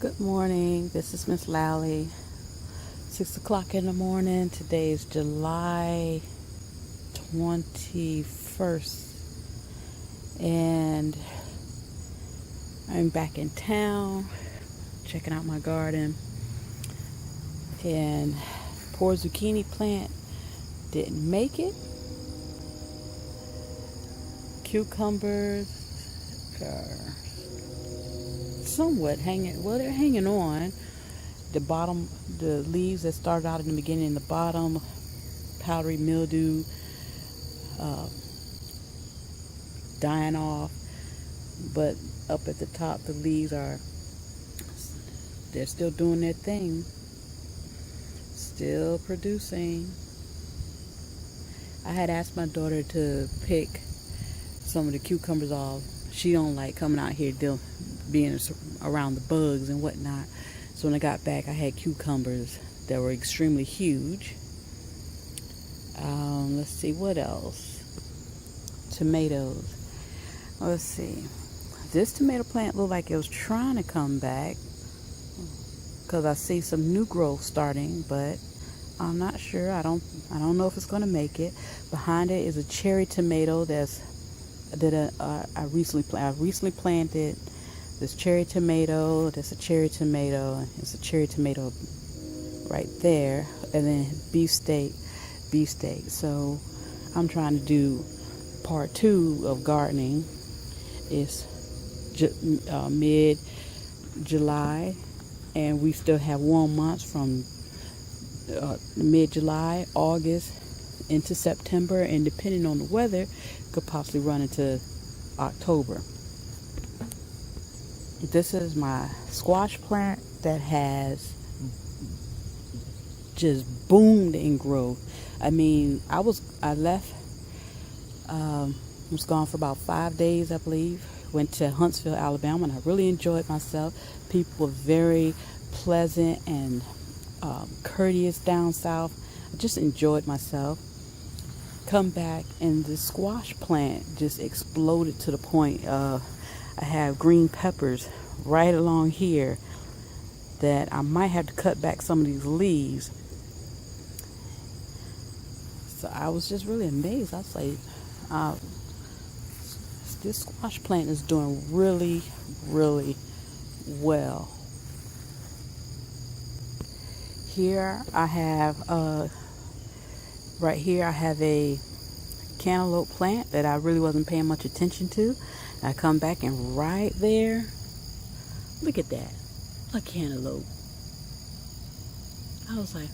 Good morning. This is Miss Lally. 6 o'clock in the morning. Today is July 21st. And I'm back in town checking out my garden. And poor zucchini plant didn't make it. Cucumbers are somewhat hanging, well, they're hanging on. The bottom, the leaves that started out in the beginning in the bottom, powdery mildew, dying off. But up at the top, the leaves they're still doing their thing, still producing. I had asked my daughter to pick some of the cucumbers off. She don't like coming out here being around the bugs and whatnot. So when I got back, I had cucumbers that were extremely huge. Let's see, what else? Tomatoes. Let's see. This tomato plant looked like it was trying to come back because I see some new growth starting, but I'm not sure. I don't know if it's going to make it. Behind it is a cherry tomato I recently planted. This cherry tomato, that's a cherry tomato, it's a cherry tomato right there, and then beefsteak. So I'm trying to do part 2 of gardening. It's mid-July, and we still have warm months from mid-July, August into September, and depending on the weather, could possibly run into October. This is my squash plant that has just boomed in growth. I mean, I was gone for about 5 days, I believe. Went to Huntsville, Alabama, and I really enjoyed myself. People were very pleasant and courteous down south. I just enjoyed myself. Come back, and the squash plant just exploded to the point of I have green peppers right along here that I might have to cut back some of these leaves. So I was just really amazed. I was like, this squash plant is doing really, really well. Here I have right here I have a cantaloupe plant that I really wasn't paying much attention to. I come back, and right there, look at that, a cantaloupe. I was like,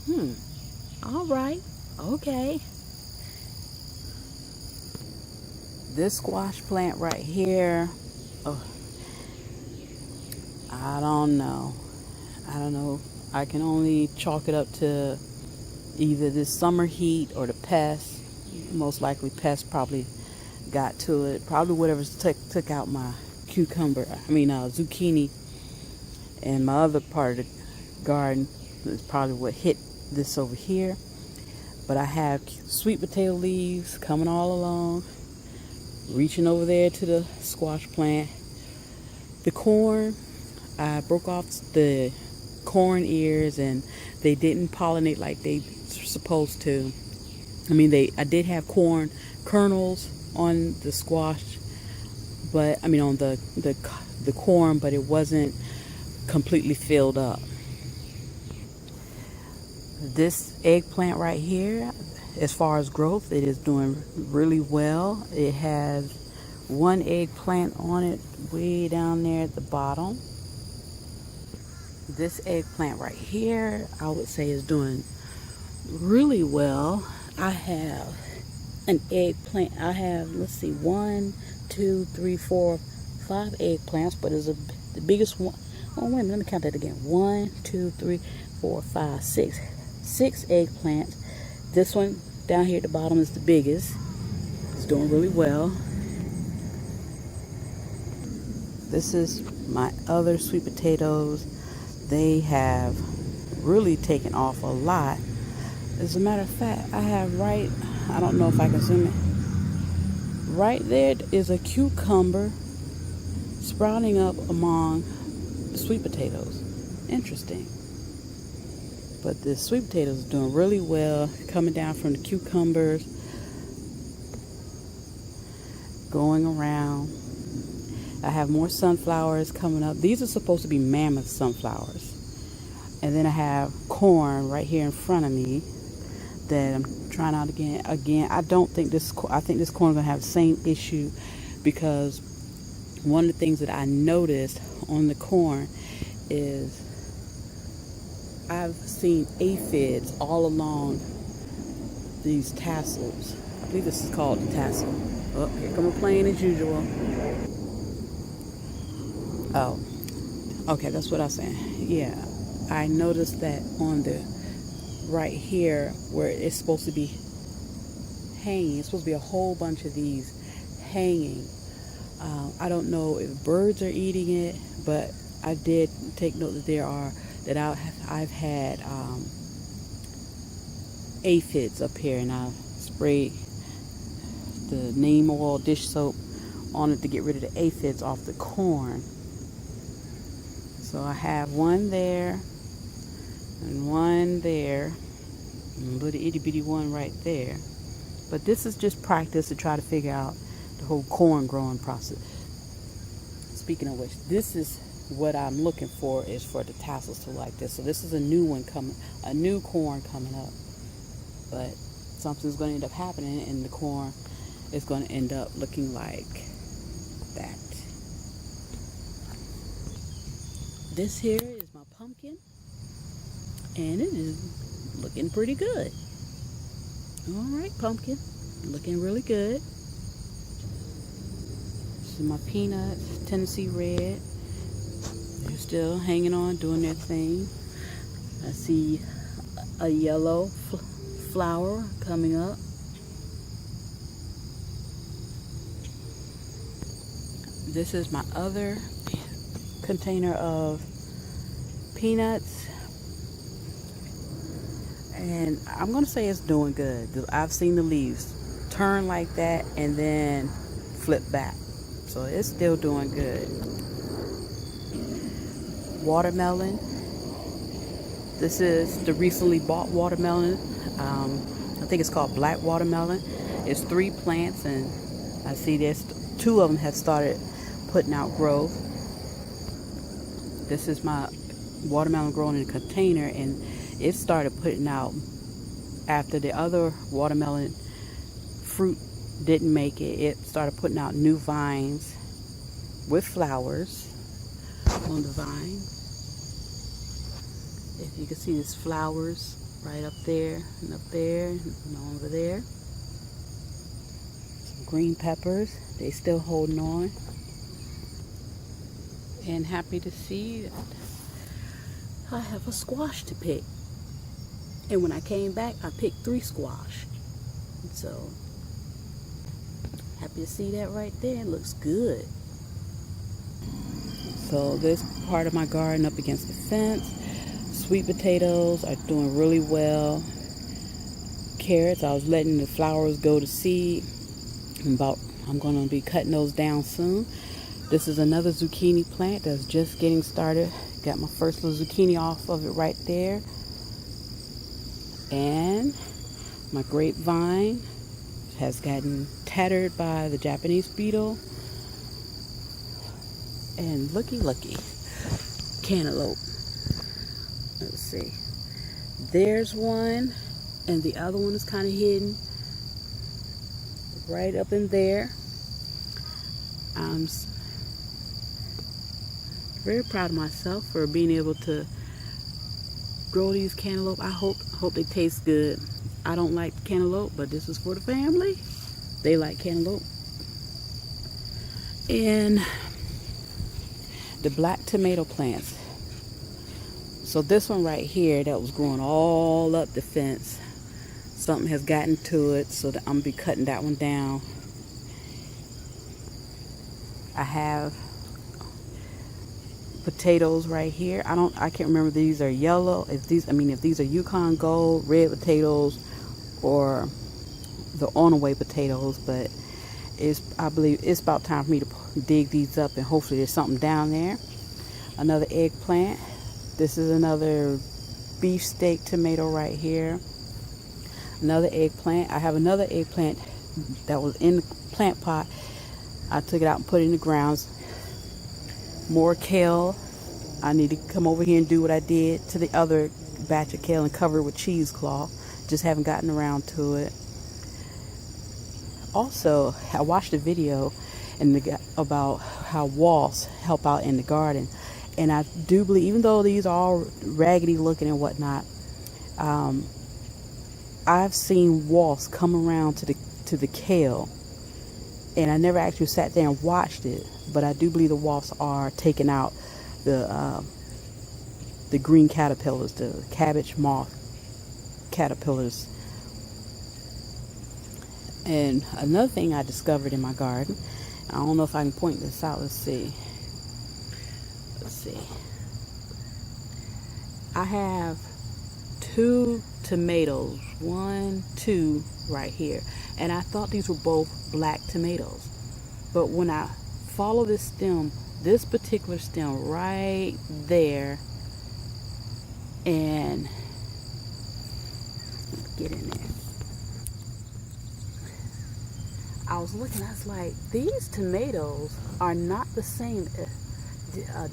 all right, okay. This squash plant right here, I don't know. I can only chalk it up to either this summer heat or the pests. Most likely pests probably got to it. Probably whatever took out my zucchini, and my other part of the garden is probably what hit this over here. But I have sweet potato leaves coming all along, reaching over there to the squash plant. The corn, I broke off the corn ears, and they didn't pollinate like they supposed to. I did have corn kernels on the squash, but on the corn, but it wasn't completely filled up. This eggplant right here, as far as growth, it is doing really well. It has one eggplant on it way down there at the bottom. This eggplant right here, I would say, is doing really well. I have an eggplant. I have, 5 eggplants, but it's the biggest one. Oh, wait a minute, let me count that again. 1, 2, 3, 4, 5, 6. 6 eggplants. This one down here at the bottom is the biggest. It's doing really well. This is my other sweet potatoes. They have really taken off a lot. As a matter of fact, I have I don't know if I can zoom in. Right there is a cucumber sprouting up among the sweet potatoes. Interesting. But the sweet potatoes are doing really well, coming down from the cucumbers, going around. I have more sunflowers coming up. These are supposed to be mammoth sunflowers. And then I have corn right here in front of me that I'm trying out again. I think this corn is going to have the same issue, because one of the things that I noticed on the corn is I've seen aphids all along these tassels. I believe this is called the tassel. Oh, here come a plane as usual. Oh, okay, that's what I was saying. Yeah, I noticed that on the right here where it's supposed to be hanging. It's supposed to be a whole bunch of these hanging. I don't know if birds are eating it, but I did take note that I've had aphids up here, and I sprayed the neem oil dish soap on it to get rid of the aphids off the corn. So I have one there and one there, and a little itty bitty one right there. But this is just practice to try to figure out the whole corn growing process. Speaking of which, this is what I'm looking for, is for the tassels to like this. So this is a new one coming, a new corn coming up. But something's going to end up happening, and the corn is going to end up looking like that. This here is my pumpkin, and it is looking pretty good. All right, pumpkin, looking really good. This is my peanuts, Tennessee red. They're still hanging on, doing their thing. I see a yellow flower coming up. This is my other container of peanuts, and I'm gonna say it's doing good. I've seen the leaves turn like that and then flip back, so it's still doing good. Watermelon. This is the recently bought watermelon. I think it's called black watermelon. It's 3 plants, and I see there's 2 of them have started putting out growth. This is my watermelon growing in a container, and it started putting out after the other watermelon fruit didn't make it. It started putting out new vines with flowers on the vine. If you can see, there's flowers right up there and over there. Some green peppers, they still holding on. And happy to see that I have a squash to pick. And when I came back, I picked 3 squash. So happy to see that right there. It looks good. So this part of my garden up against the fence. Sweet potatoes are doing really well. Carrots, I was letting the flowers go to seed. I'm going to be cutting those down soon. This is another zucchini plant that's just getting started. Got my first little zucchini off of it right there. And my grapevine has gotten tattered by the Japanese beetle. And looky, cantaloupe. Let's see. There's one, and the other one is kind of hidden right up in there. I'm very proud of myself for being able to grow these cantaloupe. I hope they taste good. I don't like cantaloupe, but this is for the family. They like cantaloupe. And the black tomato plants. So this one right here that was growing all up the fence, something has gotten to it, so that I'm gonna be cutting that one down. I have potatoes right here. I can't remember if these are yellow, if these are Yukon Gold, red potatoes, or the on-the-way potatoes, but I believe it's about time for me to dig these up, and hopefully there's something down there. Another eggplant. This is another beefsteak tomato right here. Another eggplant. I have another eggplant that was in the plant pot. I took it out and put it in the grounds. More kale. I need to come over here and do what I did to the other batch of kale and cover it with cheesecloth. Just haven't gotten around to it. Also, I watched a video about how wasps help out in the garden. And I do believe, even though these are all raggedy looking and whatnot, I've seen wasps come around to the kale. And I never actually sat there and watched it. But I do believe the wasps are taking out the green caterpillars, the cabbage moth caterpillars. And another thing I discovered in my garden, I don't know if I can point this out. Let's see. I have 2 tomatoes, 1, 2 right here, and I thought these were both black tomatoes. But when I follow this stem, this particular stem right there, and get in there, I was looking, I was like, these tomatoes are not the same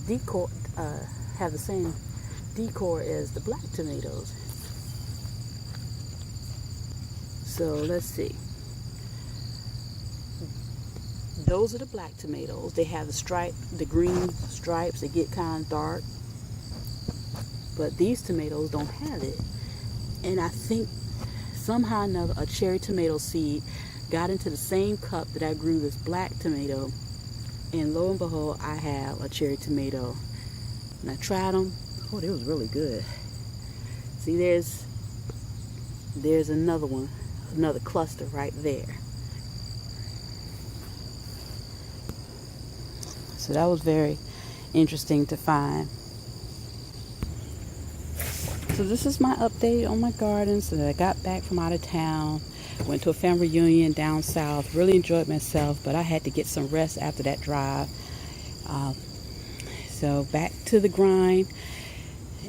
decor, have the same decor as the black tomatoes. So let's see. Those are the black tomatoes. They have the green stripes. They get kind of dark. But these tomatoes don't have it. And I think somehow or another a cherry tomato seed got into the same cup that I grew this black tomato. And lo and behold, I have a cherry tomato. And I tried them. Oh, they was really good. See, there's another one, another cluster right there. So that was very interesting to find. So this is my update on my garden. So that I got back from out of town. Went to a family reunion down south. Really enjoyed myself, but I had to get some rest after that drive. So back to the grind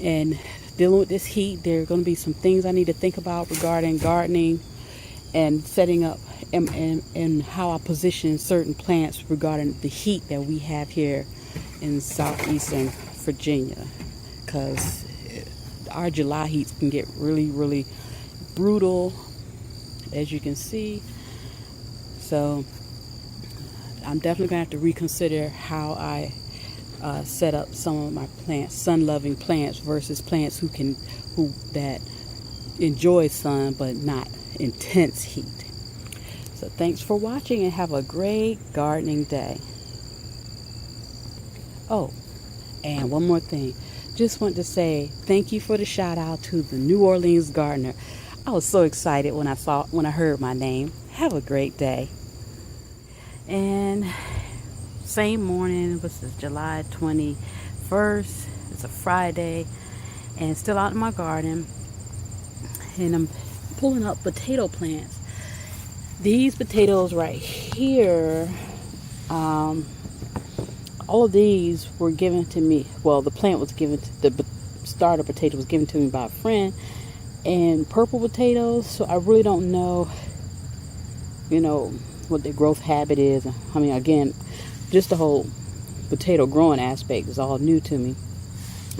and dealing with this heat. There are going to be some things I need to think about regarding gardening and setting up and how I position certain plants regarding the heat that we have here in southeastern Virginia, because our July heats can get really, really brutal, as you can see. So I'm definitely gonna have to reconsider how I set up some of my plants, sun-loving plants versus plants who that enjoy sun but not intense heat. So thanks for watching and have a great gardening day. Oh, and one more thing. Just want to say thank you for the shout out to the New Orleans gardener. I was so excited when I heard my name. Have a great day. And same morning, this is July 21st. It's a Friday, and still out in my garden. And I'm pulling up potato plants. These potatoes right here, all of these were given to me. Well, the plant was given to, the starter potato was given to me by a friend. And purple potatoes, so I really don't know, what their growth habit is. I mean, again, just the whole potato growing aspect is all new to me.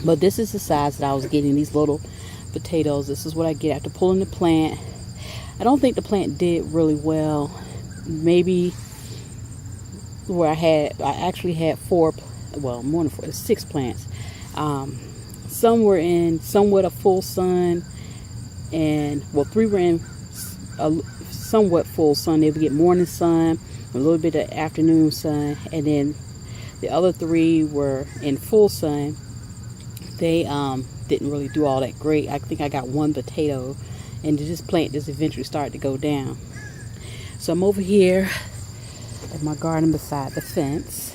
But this is the size that I was getting, these little potatoes. This is what I get after pulling the plant. I don't think the plant did really well. Maybe where I actually had more than 4, 6 plants. Some were in somewhat a full sun, and 3 were in a somewhat full sun. They would get morning sun, a little bit of afternoon sun, and then the other 3 were in full sun. They didn't really do all that great. I think I got 1 potato, and this plant just eventually started to go down. So I'm over here at my garden beside the fence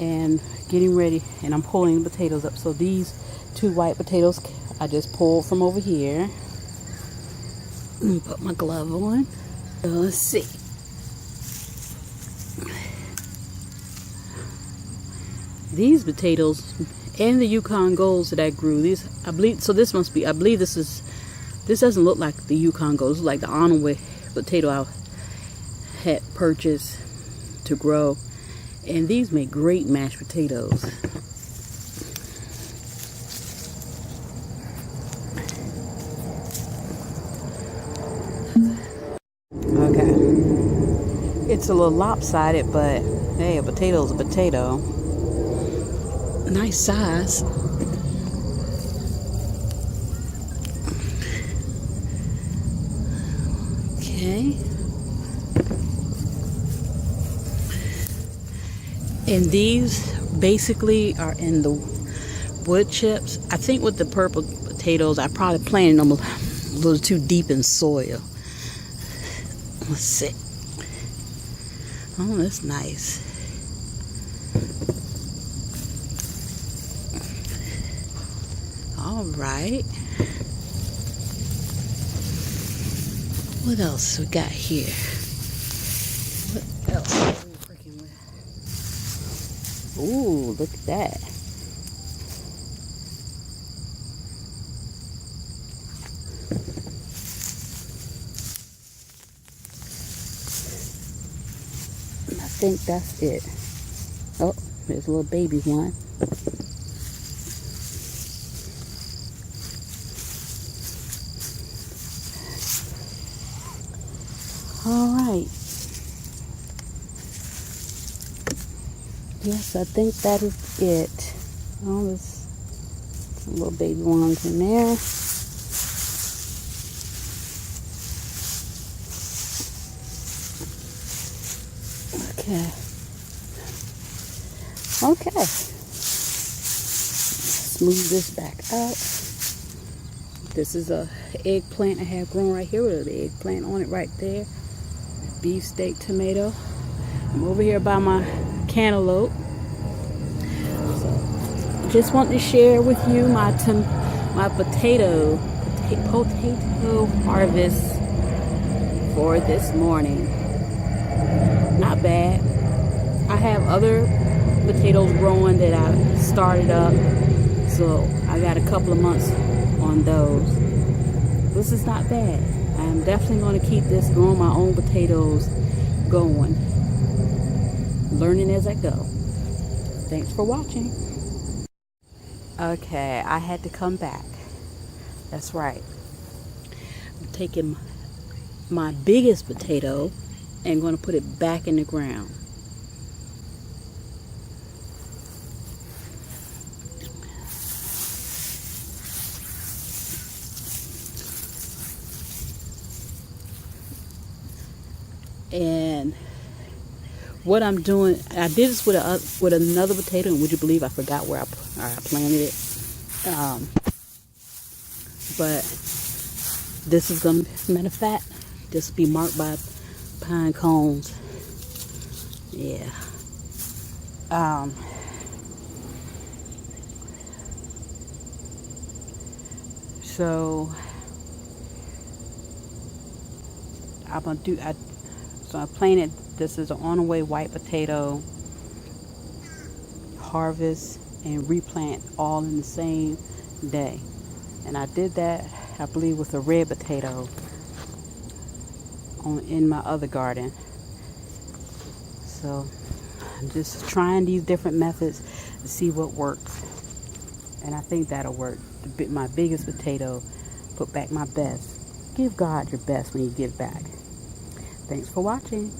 and getting ready, and I'm pulling the potatoes up. So these 2 white potatoes I just pulled from over here. Let me put my glove on. Let's see. These potatoes and the Yukon Golds that I grew, these, I believe, so this must be, I believe this is, this doesn't look like the Yukon Golds. This is like the Onaway potato I had purchased to grow. And these make great mashed potatoes. Okay. It's a little lopsided, but hey, a potato's a potato. Nice size. Okay. And these basically are in the wood chips. I think with the purple potatoes, I probably planted them a little too deep in soil. Let's see. Oh, that's nice. All right. What else we got here? What else are we working with? Ooh, look at that. I think that's it. Oh, there's a little baby one. All right. Yes, I think that is it. Oh, there's some little baby ones in there. Okay. Okay. Smooth this back out. This is a eggplant I have grown right here with the eggplant on it right there. Beefsteak tomato. I'm over here by my cantaloupe. So, just want to share with you my potato harvest for this morning. Not bad. I have other potatoes growing that I started up, so I got a couple of months on those. This is not bad. I'm definitely going to keep this growing my own potatoes going. Learning as I go. Thanks for watching. Okay, I had to come back. That's right. I'm taking my biggest potato and going to put it back in the ground. And what I'm doing, I did this with another potato, and would you believe I forgot where I planted it. But this is going to, matter of fact, this will be marked by pine cones. Yeah. So I'm gonna do. So I planted. This is an on-the-way white potato. Harvest and replant all in the same day, and I did that, I believe, with a red potato in my other garden. So I'm just trying these different methods to see what works, and I think that'll work. My biggest potato, put back my best. Give God your best when you give back. Thanks for watching.